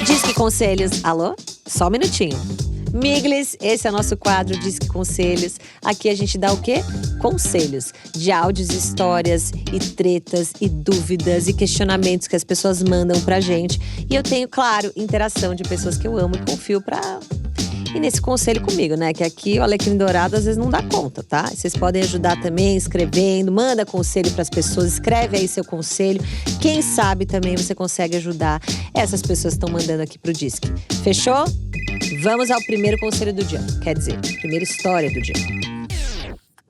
Disque Conselhos. Alô? Só um minutinho. Miglis, esse é o nosso quadro Disque Conselhos. Aqui a gente dá o quê? Conselhos de áudios, histórias e tretas e dúvidas e questionamentos que as pessoas mandam pra gente. E eu tenho, claro, interação de pessoas que eu amo e confio pra ir nesse conselho comigo, né? Que aqui o Alecrim Dourado às vezes não dá conta, tá? Vocês podem ajudar também escrevendo, manda conselho pras pessoas, escreve aí seu conselho. Quem sabe também você consegue ajudar essas pessoas que estão mandando aqui pro Disque. Fechou? Vamos ao primeiro conselho do dia. Quer dizer, primeira história do dia.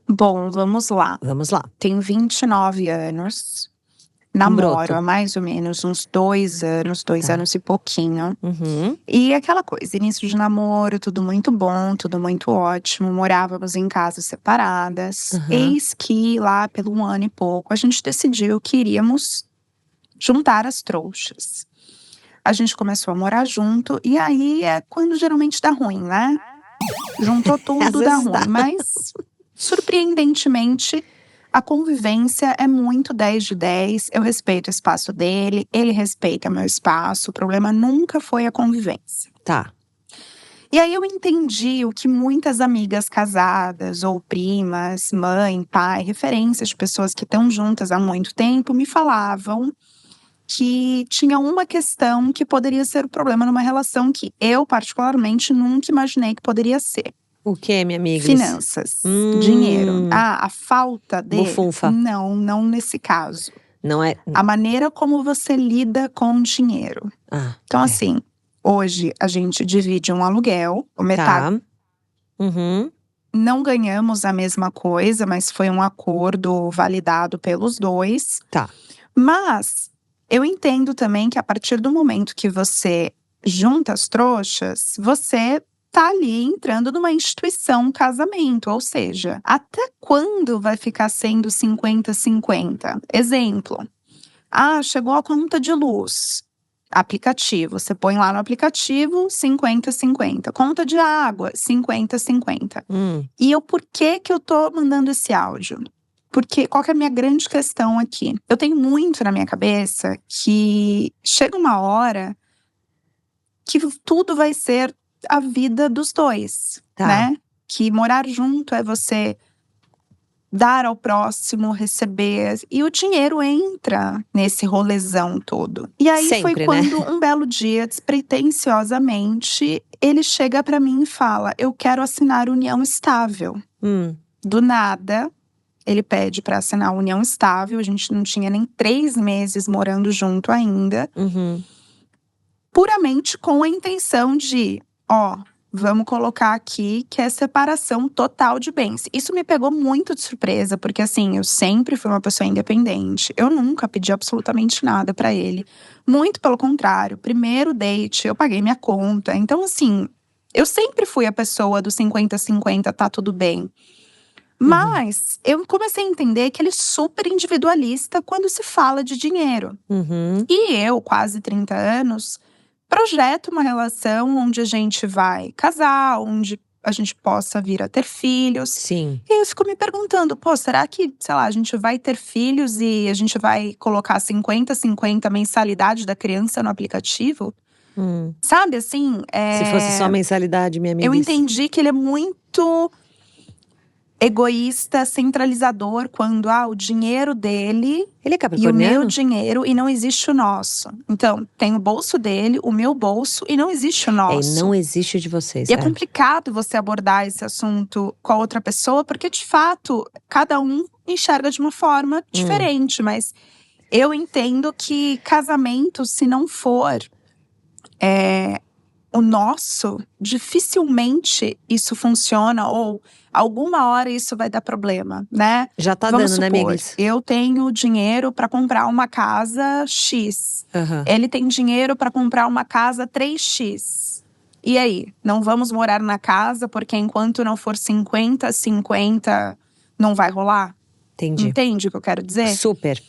Bom, vamos lá. Vamos lá. Tenho 29 anos. Namoro Broto. há mais ou menos uns 2 anos, 2 Tá. anos e pouquinho. Uhum. E aquela coisa, início de namoro, tudo muito bom, tudo muito ótimo. Morávamos em casas separadas. Uhum. Eis que lá pelo 1 ano e pouco, a gente decidiu que iríamos juntar as trouxas. A gente começou a morar junto, e aí é quando geralmente dá ruim, né? Juntou tudo, Às dá vezes ruim. dá. Mas, surpreendentemente, a convivência é muito 10 de 10. Eu respeito o espaço dele, ele respeita meu espaço. O problema nunca foi a convivência. Tá. E aí eu entendi o que muitas amigas casadas, ou primas, mãe, pai, referências de pessoas que estão juntas há muito tempo, me falavam que tinha uma questão que poderia ser o problema numa relação que eu, particularmente, nunca imaginei que poderia ser. O que, minha amiga? Finanças, dinheiro. A falta de… Bufunfa. Não nesse caso. Não é… A maneira como você lida com dinheiro. Então, é. assim, hoje a gente divide um aluguel, metade. Tá. Uhum. Não ganhamos a mesma coisa, mas foi um acordo validado pelos dois. Tá. Mas eu entendo também que a partir do momento que você junta as trouxas, você tá ali entrando numa instituição casamento. Ou seja, até quando vai ficar sendo 50-50? Exemplo. Chegou a conta de luz. Aplicativo. Você põe lá no aplicativo 50-50. Conta de água, 50-50. E por que eu tô mandando esse áudio? Porque qual que é a minha grande questão aqui? Eu tenho muito na minha cabeça que chega uma hora que tudo vai ser a vida dos dois, Tá. né? Que morar junto é você dar ao próximo, receber. E o dinheiro entra nesse rolezão todo. E aí Sempre, foi quando, um belo dia, despretensiosamente, ele chega pra mim e fala: eu quero assinar união estável. Do nada, ele pede pra assinar união estável. A gente não tinha nem 3 meses morando junto ainda. Puramente com a intenção de… vamos colocar aqui que é separação total de bens. Isso me pegou muito de surpresa, porque assim, eu sempre fui uma pessoa independente. Eu nunca pedi absolutamente nada pra ele. Muito pelo contrário, primeiro date, eu paguei minha conta. Então assim, eu sempre fui a pessoa do 50-50, tá tudo bem. Mas eu comecei a entender que ele é super individualista quando se fala de dinheiro. E eu, quase 30 anos… projeto uma relação onde a gente vai casar, onde a gente possa vir a ter filhos. Sim. E eu fico me perguntando, será que, sei lá, a gente vai ter filhos e a gente vai colocar 50-50 mensalidade da criança no aplicativo? Sabe, assim… Se fosse só mensalidade, minha amiga. Eu entendi que ele é muito egoísta, centralizador, quando o dinheiro dele… Ele é e o capricorniano? meu dinheiro, e não existe o nosso. Então, tem o bolso dele, o meu bolso, e não existe o nosso. E não existe o de vocês. E é complicado você abordar esse assunto com a outra pessoa, porque de fato, cada um enxerga de uma forma diferente. Mas eu entendo que casamento, se não for o nosso, dificilmente isso funciona, ou alguma hora isso vai dar problema, né? Já tá Vamos dando, né, supor, amigas? eu tenho dinheiro pra comprar uma casa X. Ele tem dinheiro pra comprar uma casa 3X. E aí? Não vamos morar na casa porque enquanto não for 50-50, não vai rolar? Entendi. Entende o que eu quero dizer? Super.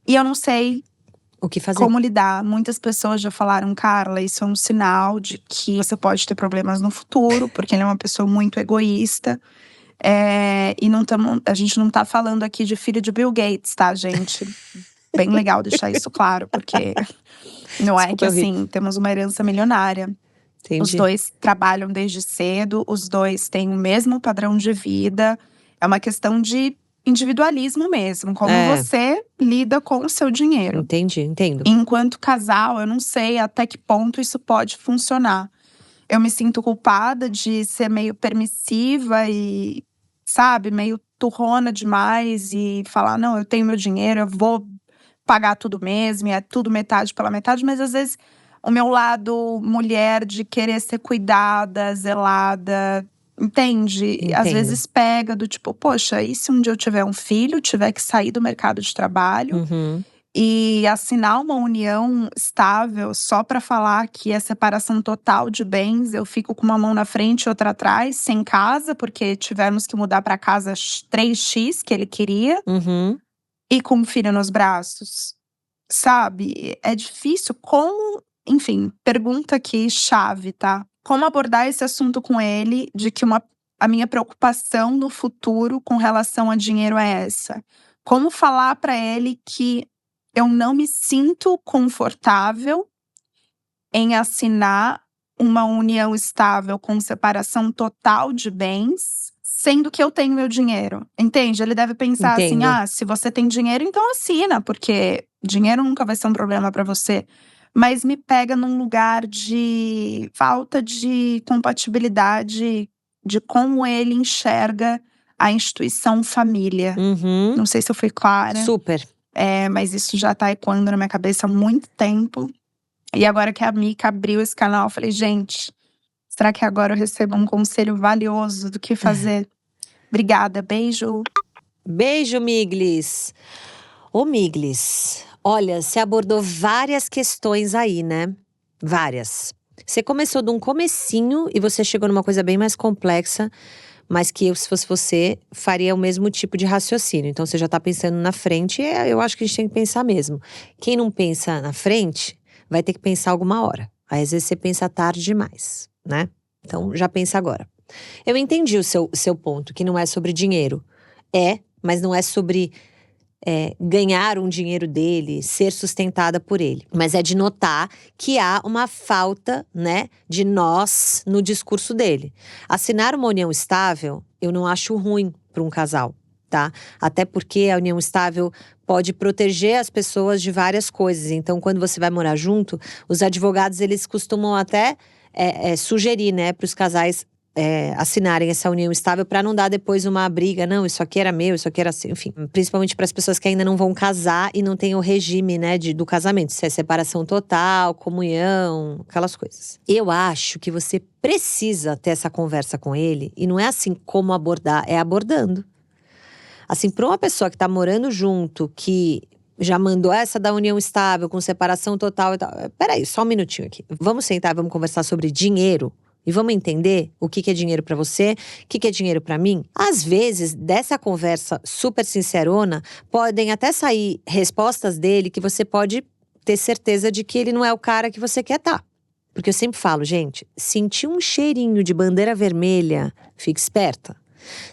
E eu não sei O que fazer? Como lidar? Muitas pessoas já falaram, Carla, isso é um sinal de que você pode ter problemas no futuro, porque ele é uma pessoa muito egoísta. E a gente não tá falando aqui de filho de Bill Gates, tá, gente? Bem legal deixar isso claro, porque não é Desculpa, que eu ri. assim, temos uma herança milionária. Os Entendi. dois trabalham desde cedo, os dois têm o mesmo padrão de vida. É uma questão de individualismo mesmo, como É. você lida com o seu dinheiro. Entendi, entendo. Enquanto casal, eu não sei até que ponto isso pode funcionar. Eu me sinto culpada de ser meio permissiva e, sabe, meio turrona demais e falar, não, eu tenho meu dinheiro, eu vou pagar tudo mesmo, e é tudo metade pela metade, mas às vezes o meu lado mulher de querer ser cuidada, zelada, entende? Às Entendo. vezes pega do tipo, poxa, e se um dia eu tiver um filho, tiver que sair do mercado de trabalho Uhum. e assinar uma união estável só para falar que é separação total de bens, eu fico com uma mão na frente e outra atrás, sem casa, porque tivemos que mudar para casa 3x que ele queria, Uhum. e com um filho nos braços, sabe? É difícil. Enfim, pergunta aqui chave, tá? Como abordar esse assunto com ele, de que a minha preocupação no futuro com relação a dinheiro é essa? Como falar para ele que eu não me sinto confortável em assinar uma união estável com separação total de bens, sendo que eu tenho meu dinheiro, entende? Ele deve pensar assim, Entendo. se você tem dinheiro, então assina, porque dinheiro nunca vai ser um problema para você. Mas me pega num lugar de falta de compatibilidade de como ele enxerga a instituição família. Uhum. Não sei se eu fui clara. Super. Mas isso já tá ecoando na minha cabeça há muito tempo. E agora que a Mica abriu esse canal, eu falei, gente, será que agora eu recebo um conselho valioso do que fazer? Obrigada, beijo. Beijo, Miglis. Ô, Miglis, olha, você abordou várias questões aí, né? Várias. Você começou de um comecinho e você chegou numa coisa bem mais complexa, mas que eu, se fosse você, faria o mesmo tipo de raciocínio. Então, você já tá pensando na frente, e eu acho que a gente tem que pensar mesmo. Quem não pensa na frente, vai ter que pensar alguma hora. Aí, às vezes, você pensa tarde demais, né? Então, já pensa agora. Eu entendi o seu ponto, que não é sobre dinheiro. Mas não é sobre ganhar um dinheiro dele, ser sustentada por ele. Mas é de notar que há uma falta, né, de nós no discurso dele. Assinar uma união estável, eu não acho ruim para um casal, tá? Até porque a união estável pode proteger as pessoas de várias coisas. Então, quando você vai morar junto, os advogados, eles costumam até sugerir, né, para os casais assinarem essa união estável para não dar depois uma briga. Não, isso aqui era meu, isso aqui era assim, enfim. Principalmente para as pessoas que ainda não vão casar e não tem o regime, né, do casamento. Se é separação total, comunhão, aquelas coisas. Eu acho que você precisa ter essa conversa com ele e não é assim como abordar, é abordando. Assim, para uma pessoa que tá morando junto, que já mandou essa da união estável, com separação total e tal. Peraí, só um minutinho aqui. Vamos sentar, vamos conversar sobre dinheiro? E vamos entender o que é dinheiro pra você, o que é dinheiro pra mim? Às vezes, dessa conversa super sincerona, podem até sair respostas dele que você pode ter certeza de que ele não é o cara que você quer estar. Porque eu sempre falo, gente, sentir um cheirinho de bandeira vermelha, fique esperta.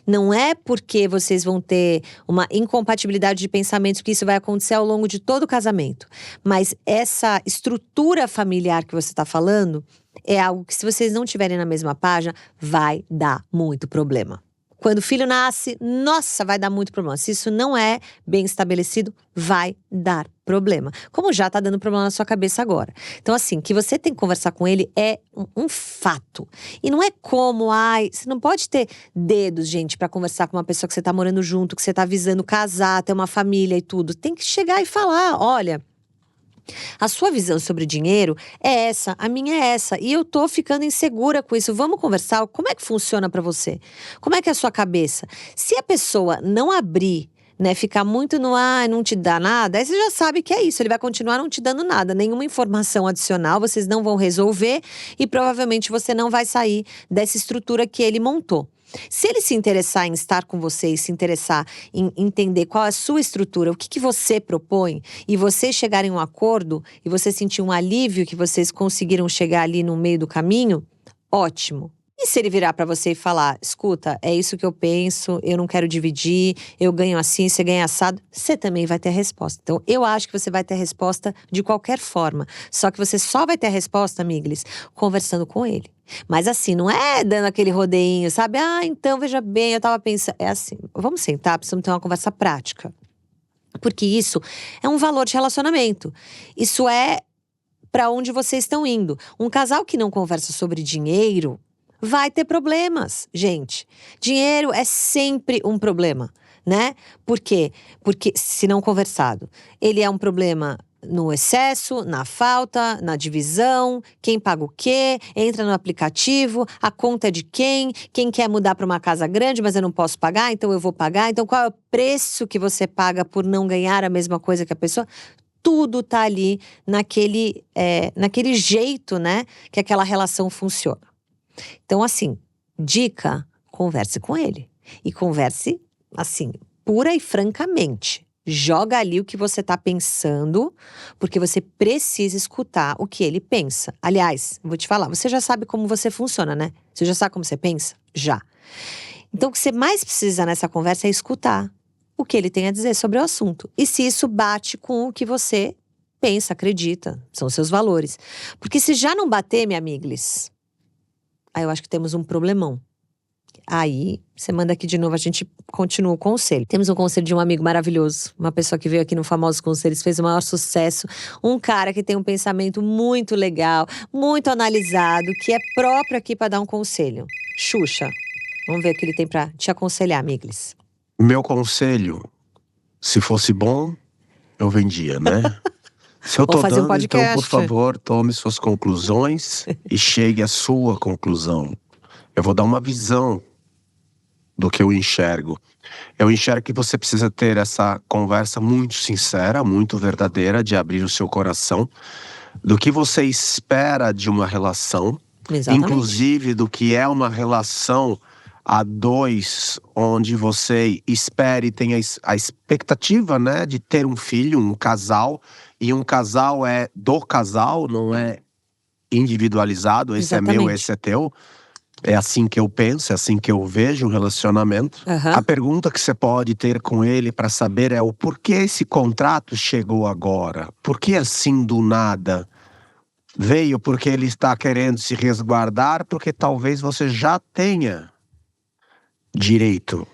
Não é porque vocês vão ter uma incompatibilidade de pensamentos que isso vai acontecer ao longo de todo o casamento. Mas essa estrutura familiar que você está falando é algo que, se vocês não estiverem na mesma página, vai dar muito problema. Quando o filho nasce, nossa, vai dar muito problema. Se isso não é bem estabelecido, vai dar problema. Como já tá dando problema na sua cabeça agora. Então, assim, que você tem que conversar com ele é um fato. E não é como, você não pode ter dedos, gente, pra conversar com uma pessoa que você tá morando junto, que você tá visando casar, ter uma família e tudo. Tem que chegar e falar, olha, a sua visão sobre dinheiro é essa, a minha é essa, e eu tô ficando insegura com isso. Vamos conversar? Como é que funciona pra você? Como é que é a sua cabeça? Se a pessoa não abrir, né, ficar muito no não te dá nada, aí você já sabe que é isso, ele vai continuar não te dando nada, nenhuma informação adicional, vocês não vão resolver e provavelmente você não vai sair dessa estrutura que ele montou. Se ele se interessar em estar com você e se interessar em entender qual é a sua estrutura, o que você propõe, e vocês chegarem a um acordo, e você sentir um alívio que vocês conseguiram chegar ali no meio do caminho, ótimo. E se ele virar para você e falar, escuta, é isso que eu penso, eu não quero dividir, eu ganho assim, você ganha assado, você também vai ter a resposta. Então, eu acho que você vai ter a resposta de qualquer forma. Só que você só vai ter a resposta, Miglis, conversando com ele. Mas assim, não é dando aquele rodeinho, sabe? Ah, então, veja bem, eu tava pensando… É assim, vamos sentar, precisamos ter uma conversa prática. Porque isso é um valor de relacionamento. Isso é para onde vocês estão indo. Um casal que não conversa sobre dinheiro vai ter problemas, gente. Dinheiro é sempre um problema, né? Por quê? Porque, se não conversado, ele é um problema no excesso, na falta, na divisão, quem paga o quê, entra no aplicativo, a conta é de quem quer mudar para uma casa grande, mas eu não posso pagar, então eu vou pagar. Então, qual é o preço que você paga por não ganhar a mesma coisa que a pessoa? Tudo tá ali naquele jeito, né, que aquela relação funciona. Então, assim, dica, converse com ele. E converse, assim, pura e francamente. Joga ali o que você tá pensando, porque você precisa escutar o que ele pensa. Aliás, vou te falar, você já sabe como você funciona, né? Você já sabe como você pensa? Já. Então, o que você mais precisa nessa conversa é escutar o que ele tem a dizer sobre o assunto. E se isso bate com o que você pensa, acredita, são seus valores. Porque se já não bater, minha amiglis, aí eu acho que temos um problemão. Aí, você manda aqui de novo, a gente continua o conselho. Temos um conselho de um amigo maravilhoso, uma pessoa que veio aqui no Famosos Conselhos, fez o maior sucesso. Um cara que tem um pensamento muito legal, muito analisado, que é próprio aqui para dar um conselho. Xuxa, vamos ver o que ele tem para te aconselhar, amigos. Meu conselho, se fosse bom, eu vendia, né? Se eu tô fazer um dando, então, por podcast. favor, tome suas conclusões e chegue à sua conclusão. Eu vou dar uma visão do que eu enxergo. Eu enxergo que você precisa ter essa conversa muito sincera, muito verdadeira, de abrir o seu coração, do que você espera de uma relação, Exatamente. inclusive do que é uma relação a dois, onde você espera e tem a expectativa, né, de ter um filho, um casal, e um casal é do casal, não é individualizado, esse é meu, Exatamente. esse é teu. É assim que eu penso, é assim que eu vejo um relacionamento. Aham. A pergunta que você pode ter com ele para saber é o porquê esse contrato chegou agora? Por que assim do nada? Veio porque ele está querendo se resguardar, porque talvez você já tenha direito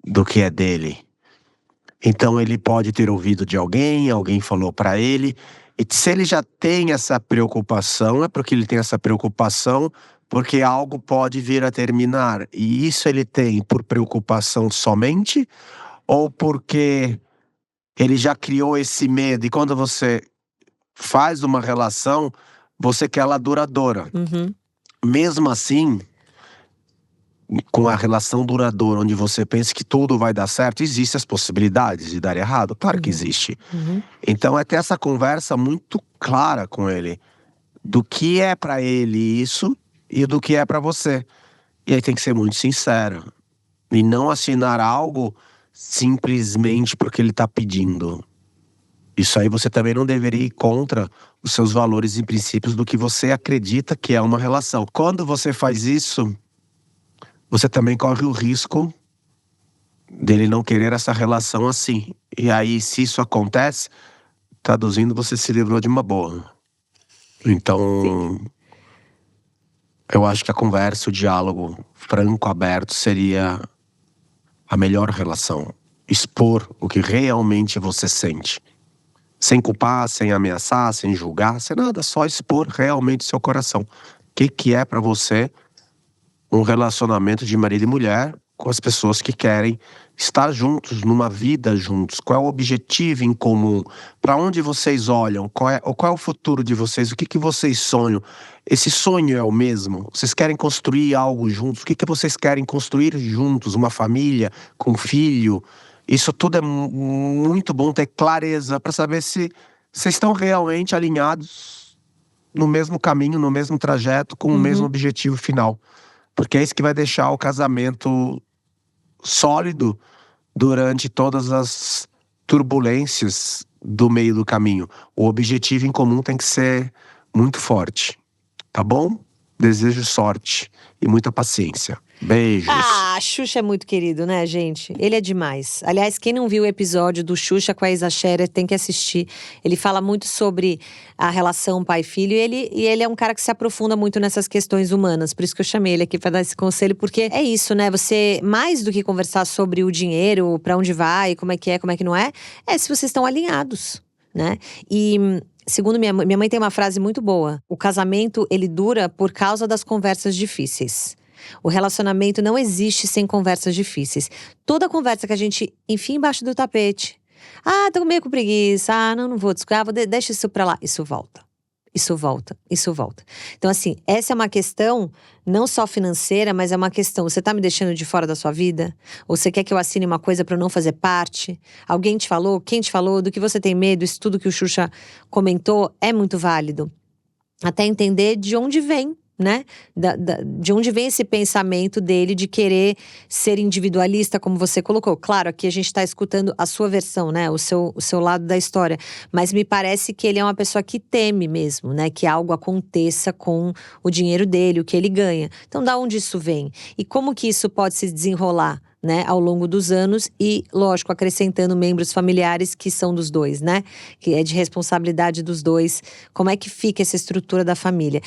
do que é dele. Então ele pode ter ouvido de alguém, alguém falou para ele. E se ele já tem essa preocupação, é porque ele tem essa preocupação porque algo pode vir a terminar. E isso ele tem por preocupação somente ou porque ele já criou esse medo? E quando você faz uma relação, você quer ela duradoura. Uhum. Mesmo assim, com a relação duradoura, onde você pensa que tudo vai dar certo, existem as possibilidades de dar errado? Claro que existe. Uhum. Então é ter essa conversa muito clara com ele, do que é pra ele isso e do que é pra você. E aí tem que ser muito sincero. E não assinar algo simplesmente porque ele tá pedindo. Isso aí você também não deveria ir contra os seus valores e princípios do que você acredita que é uma relação. Quando você faz isso, você também corre o risco dele não querer essa relação assim. E aí, se isso acontece, traduzindo, você se livrou de uma boa. Então, eu acho que a conversa, o diálogo franco, aberto, seria a melhor relação. Expor o que realmente você sente. Sem culpar, sem ameaçar, sem julgar, sem nada. Só expor realmente seu coração. O que é pra você um relacionamento de marido e mulher com as pessoas que querem estar juntos, numa vida juntos? Qual é o objetivo em comum? Para onde vocês olham? Qual é o futuro de vocês? O que vocês sonham? Esse sonho é o mesmo? Vocês querem construir algo juntos? O que vocês querem construir juntos? Uma família, com filho? Isso tudo é muito bom ter clareza para saber se vocês estão realmente alinhados no mesmo caminho, no mesmo trajeto, com o mesmo objetivo final. Porque é isso que vai deixar o casamento sólido durante todas as turbulências do meio do caminho. O objetivo em comum tem que ser muito forte, tá bom? Desejo sorte e muita paciência. Beijos. Xuxa é muito querido, né, gente? Ele é demais. Aliás, quem não viu o episódio do Xuxa com a Isa Scherer tem que assistir. Ele fala muito sobre a relação pai-filho e ele é um cara que se aprofunda muito nessas questões humanas. Por isso que eu chamei ele aqui para dar esse conselho, porque é isso, né? Você, mais do que conversar sobre o dinheiro, para onde vai, como é que não é se vocês estão alinhados, né? E segundo minha mãe tem uma frase muito boa. O casamento, ele dura por causa das conversas difíceis. O relacionamento não existe sem conversas difíceis. Toda conversa que a gente enfia embaixo do tapete. Tô meio com preguiça. Não vou discutir. Deixa isso pra lá. Isso volta. Isso volta. Isso volta. Então, assim, essa é uma questão não só financeira, mas é uma questão. Você tá me deixando de fora da sua vida? Ou você quer que eu assine uma coisa pra eu não fazer parte? Alguém te falou? Quem te falou? Do que você tem medo? Isso tudo que o Xuxa comentou é muito válido. Até entender de onde vem, né? De onde vem esse pensamento dele de querer ser individualista, como você colocou. Claro, aqui a gente está escutando a sua versão, né? O seu lado da história. Mas me parece que ele é uma pessoa que teme mesmo, né? Que algo aconteça com o dinheiro dele, o que ele ganha. Então, da onde isso vem? E como que isso pode se desenrolar, né, ao longo dos anos e, lógico, acrescentando membros familiares que são dos dois, né? Que é de responsabilidade dos dois. Como é que fica essa estrutura da família?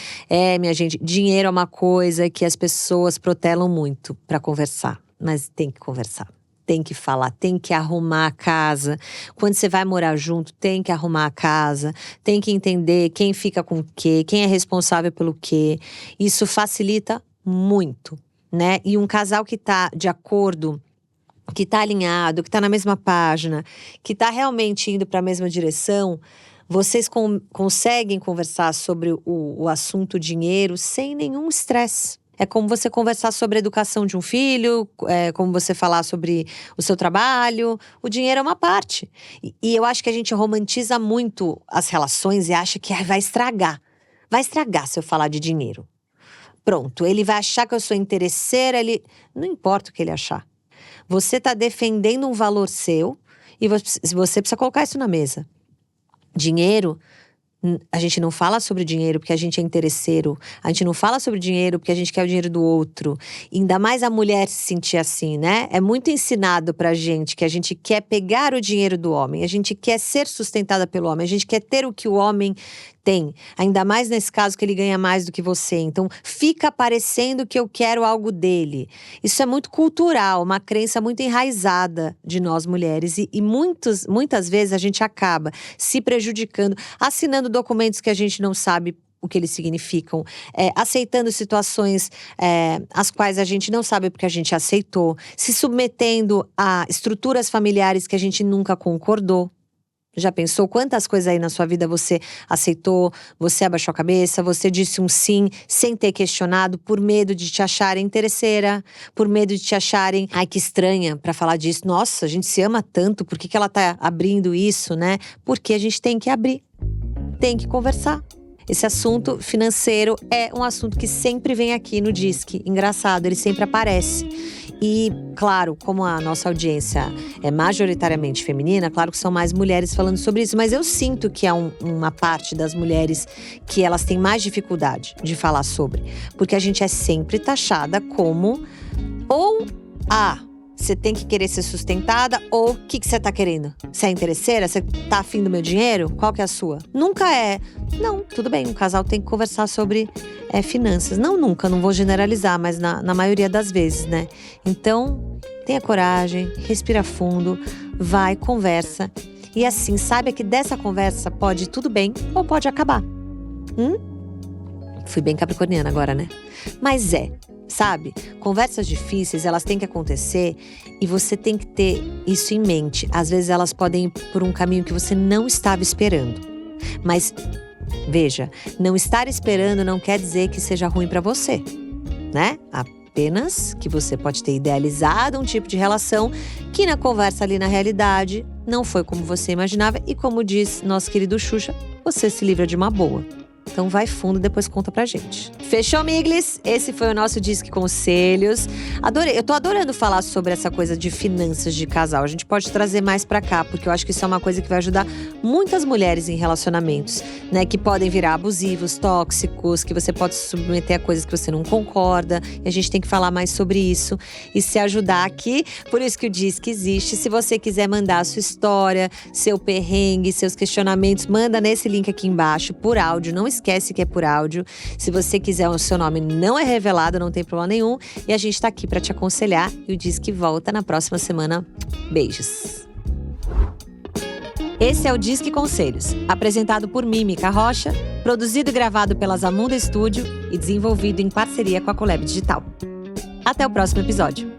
Minha gente, dinheiro é uma coisa que as pessoas protelam muito para conversar, mas tem que conversar. Tem que falar, tem que arrumar a casa. Quando você vai morar junto, tem que arrumar a casa. Tem que entender quem fica com o quê, quem é responsável pelo quê. Isso facilita muito, né? E um casal que tá de acordo, que tá alinhado, que tá na mesma página, que tá realmente indo para a mesma direção, vocês conseguem conversar sobre o assunto dinheiro sem nenhum estresse. É como você conversar sobre a educação de um filho, é como você falar sobre o seu trabalho. O dinheiro é uma parte. E eu acho que a gente romantiza muito as relações e acha que vai estragar. Vai estragar se eu falar de dinheiro. Pronto, ele vai achar que eu sou interesseira, não importa o que ele achar. Você está defendendo um valor seu e você precisa colocar isso na mesa. Dinheiro, a gente não fala sobre dinheiro porque a gente é interesseiro. A gente não fala sobre dinheiro porque a gente quer o dinheiro do outro. Ainda mais a mulher se sentir assim, né? É muito ensinado pra gente que a gente quer pegar o dinheiro do homem. A gente quer ser sustentada pelo homem. A gente quer ter o que o homem tem. Ainda mais nesse caso que ele ganha mais do que você. Então, fica parecendo que eu quero algo dele. Isso é muito cultural, uma crença muito enraizada de nós mulheres. E muitas vezes a gente acaba se prejudicando, assinando documentos que a gente não sabe o que eles significam, aceitando situações as quais a gente não sabe porque a gente aceitou, se submetendo a estruturas familiares que a gente nunca concordou. Já pensou quantas coisas aí na sua vida você aceitou, você abaixou a cabeça, você disse um sim sem ter questionado, por medo de te acharem interesseira, por medo de te acharem, ai que estranha pra falar disso, nossa, a gente se ama tanto, por que ela tá abrindo isso, né? Porque a gente tem que abrir, tem que conversar. Esse assunto financeiro é um assunto que sempre vem aqui no Disque. Engraçado, ele sempre aparece. E, claro, como a nossa audiência é majoritariamente feminina, claro que são mais mulheres falando sobre isso, mas eu sinto que é uma parte das mulheres que elas têm mais dificuldade de falar sobre. Porque a gente é sempre taxada como ou você tem que querer ser sustentada, ou o que você tá querendo? Você é interesseira? Você tá afim do meu dinheiro? Qual que é a sua? Nunca é. Não, tudo bem, um casal tem que conversar sobre finanças. Não nunca, não vou generalizar, mas na maioria das vezes, né? Então, tenha coragem, respira fundo, vai, conversa. E assim, saiba que dessa conversa pode ir tudo bem ou pode acabar. Fui bem capricorniana agora, né? Mas sabe? Conversas difíceis, elas têm que acontecer e você tem que ter isso em mente. Às vezes elas podem ir por um caminho que você não estava esperando. Mas, veja, não estar esperando não quer dizer que seja ruim para você, né? Apenas que você pode ter idealizado um tipo de relação que na conversa ali na realidade não foi como você imaginava e como diz nosso querido Xuxa, você se livra de uma boa. Então vai fundo e depois conta pra gente. Fechou, Miglis? Esse foi o nosso Disque Conselhos. Adorei, eu tô adorando falar sobre essa coisa de finanças de casal. A gente pode trazer mais pra cá, porque eu acho que isso é uma coisa que vai ajudar muitas mulheres em relacionamentos, né? Que podem virar abusivos, tóxicos, que você pode se submeter a coisas que você não concorda. E a gente tem que falar mais sobre isso e se ajudar aqui. Por isso que o Disque existe. Se você quiser mandar a sua história, seu perrengue, seus questionamentos, manda nesse link aqui embaixo, por áudio. Não esquece que é por áudio. Se você quiser, o seu nome não é revelado, não tem problema nenhum. E a gente tá aqui pra te aconselhar. E o Disque volta na próxima semana. Beijos! Esse é o Disque Conselhos, apresentado por Mímica Rocha, produzido e gravado pela Zamunda Studio e desenvolvido em parceria com a Colab Digital. Até o próximo episódio.